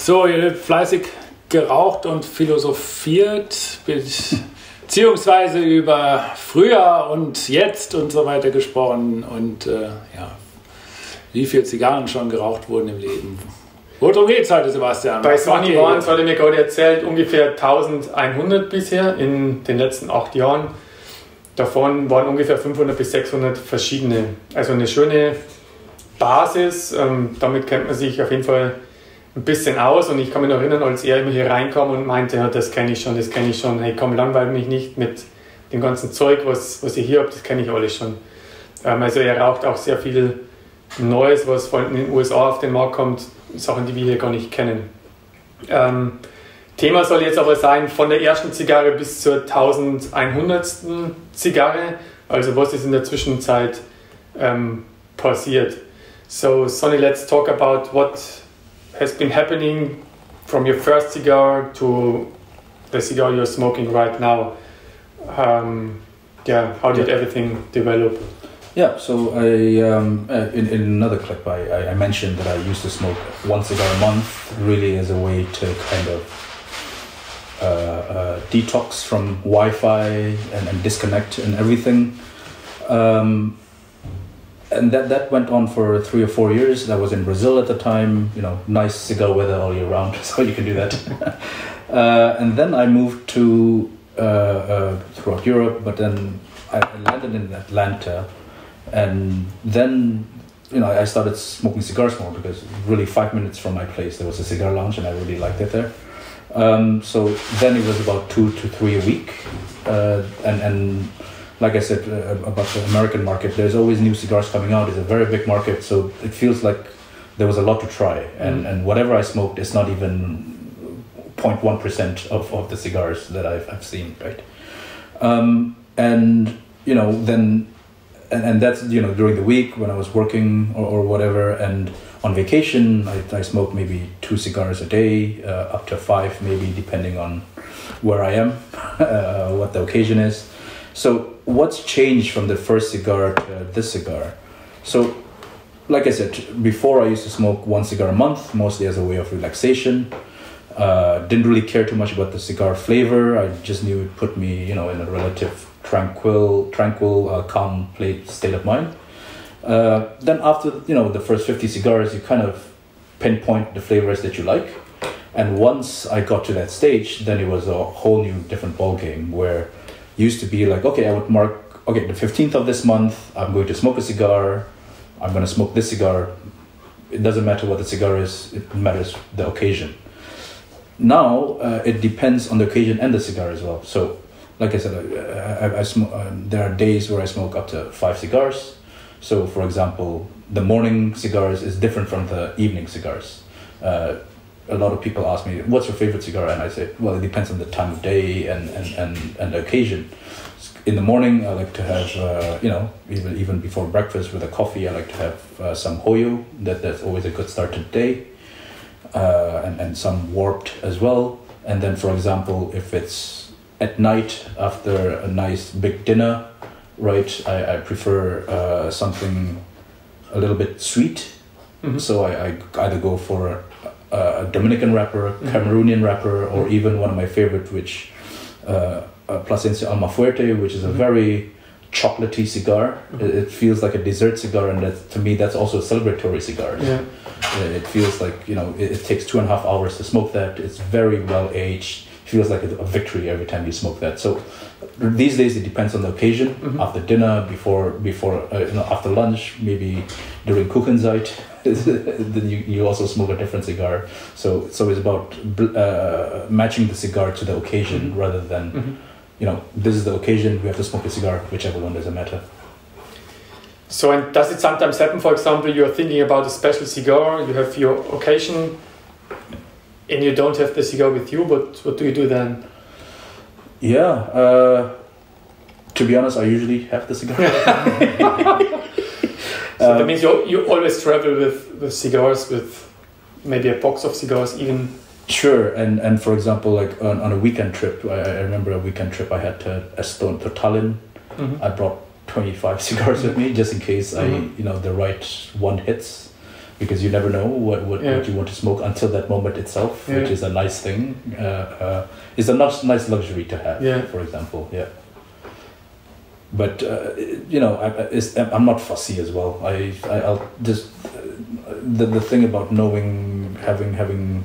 So, ihr habt fleißig geraucht und philosophiert, beziehungsweise über früher und jetzt und so weiter gesprochen und ja, wie viele Zigarren schon geraucht wurden im Leben. Worum geht's heute, Sebastian? Bei Sonny waren es, hat er mir gerade erzählt, ungefähr 1100 bisher in den letzten 8 Jahren. Davon waren ungefähr 500 bis 600 verschiedene. Also eine schöne Basis, damit kennt man sich auf jeden Fall ein bisschen aus. Und ich kann mich noch erinnern, als er immer hier reinkam und meinte, ja, das kenne ich schon, hey komm, langweil mich nicht mit dem ganzen Zeug, was ihr hier habt, das kenne ich alles schon. Also er raucht auch sehr viel Neues, was vor allem in den USA auf den Markt kommt, Sachen, die wir hier gar nicht kennen. Thema soll jetzt aber sein, von der ersten Zigarre bis zur 1100. Zigarre, also was ist in der Zwischenzeit passiert. So Sonny, let's talk about what has been happening from your first cigar to the cigar you're smoking right now. Yeah, how did everything develop? Yeah, so in another clip I mentioned that I used to smoke 1 cigar a month, really as a way to kind of detox from Wi-Fi and disconnect and everything. And that went on for 3 or 4 years. I was in Brazil at the time, you know, nice cigar weather all year round, so you can do that. And then I moved to throughout Europe, but then I landed in Atlanta. And then, you know, I started smoking cigars more because really 5 minutes from my place there was a cigar lounge and I really liked it there. So then it was about 2 to 3 a week. And like I said about the American market, there's always new cigars coming out. It's a very big market, so it feels like there was a lot to try. And whatever I smoked, it's not even 0.1% of the cigars that I've seen, right? And, you know, then... And that's, you know, during the week when I was working or whatever, and on vacation I smoke maybe 2 cigars a day, up to 5 maybe, depending on where I am, what the occasion is. So what's changed from the first cigar to this cigar? So like I said, before I used to smoke 1 cigar a month, mostly as a way of relaxation. Didn't really care too much about the cigar flavor. I just knew it put me, you know, in a relative tranquil, calm state of mind. Then after, you know, the first 50 cigars, you kind of pinpoint the flavors that you like. And once I got to that stage, then it was a whole new different ball game, where it used to be like, okay, I would mark, okay, the 15th of this month, I'm going to smoke a cigar. I'm going to smoke this cigar. It doesn't matter what the cigar is, it matters the occasion. Now, it depends on the occasion and the cigar as well. So, like I said, I smoke, there are days where I smoke up to 5 cigars. So, for example, the morning cigars is different from the evening cigars. A lot of people ask me, what's your favorite cigar? And I say, well, it depends on the time of day and the occasion. In the morning, I like to have, you know, even before breakfast with a coffee, I like to have some hoyo. That's always a good start to the day. And some warped as well. And then, for example, if it's at night after a nice big dinner, right, I prefer something a little bit sweet. So I either go for a Dominican wrapper, Cameroonian wrapper, or even one of my favorite, which Plasencia Almafuerte, which is a very chocolatey cigar. It feels like a dessert cigar, and that, to me, that's also a celebratory cigar. Yeah. It feels like, you know, it takes 2.5 hours to smoke that. It's very well aged. Feels like a victory every time you smoke that. So these days it depends on the occasion. After dinner, before you know, after lunch, maybe during Kuchenzeit, then you also smoke a different cigar. So it's about matching the cigar to the occasion rather than you know, this is the occasion, we have to smoke a cigar, whichever one doesn't matter. So, and does it sometimes happen, for example, you're thinking about a special cigar, you have your occasion, and you don't have the cigar with you, but what do you do then? Yeah, to be honest, I usually have the cigar. So that means you always travel with cigars, with maybe a box of cigars even? Sure, and for example, like on a weekend trip, I remember a weekend trip I had to Tallinn. I brought 25 cigars with me just in case the right one hits. because you never know what you want to smoke until that moment itself, which is a nice thing. It's a nice luxury to have, for example. Yeah. But I'm not fussy as well. I'll just the thing about knowing, having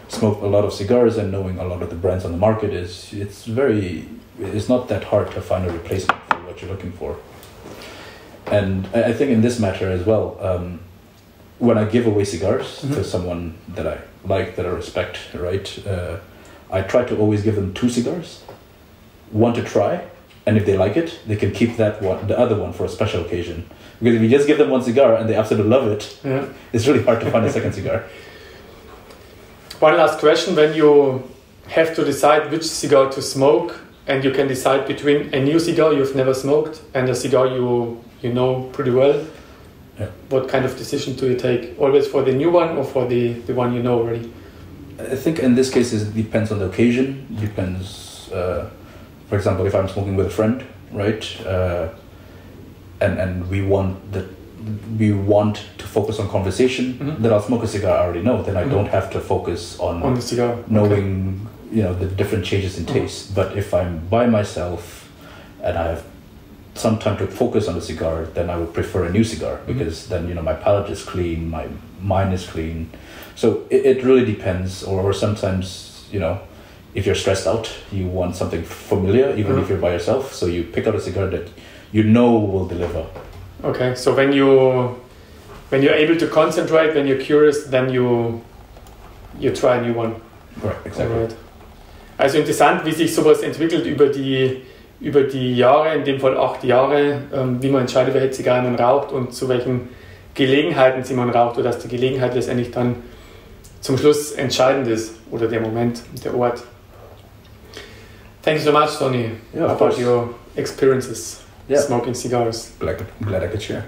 smoked a lot of cigars and knowing a lot of the brands on the market is it's not that hard to find a replacement for what you're looking for. And I think in this matter as well, when I give away cigars to someone that I like, that I respect, right, I try to always give them 2 cigars, one to try. And if they like it, they can keep that one, the other one, for a special occasion. Because if you just give them 1 cigar and they absolutely love it, it's really hard to find a second cigar. One last question: when you have to decide which cigar to smoke, and you can decide between a new cigar you've never smoked and a cigar you know pretty well, what kind of decision do you take? Always for the new one or for the one you know already? I think in this case it depends on the occasion. Depends. For example, if I'm smoking with a friend, right, and we want to focus on conversation, then I'll smoke a cigar I already know. Then I don't have to focus on the cigar, knowing the different changes in taste. But if I'm by myself and I have some time to focus on the cigar, then I would prefer a new cigar, because then my palate is clean, my mind is clean. So it really depends. Or sometimes if you're stressed out, you want something familiar, even if you're by yourself. So you pick out a cigar that will deliver. Okay, so when you're able to concentrate, when you're curious, then you try a new one. Right, exactly. Alright. Also interessant, wie sich sowas entwickelt über die Jahre, in dem Fall 8 Jahre, wie man entscheidet, welche Zigarren man raucht und zu welchen Gelegenheiten sie man raucht, oder dass die Gelegenheit letztendlich dann zum Schluss entscheidend ist, oder der Moment, der Ort. Thank you so much, Sonny, about your experiences smoking cigars. Glad I could share.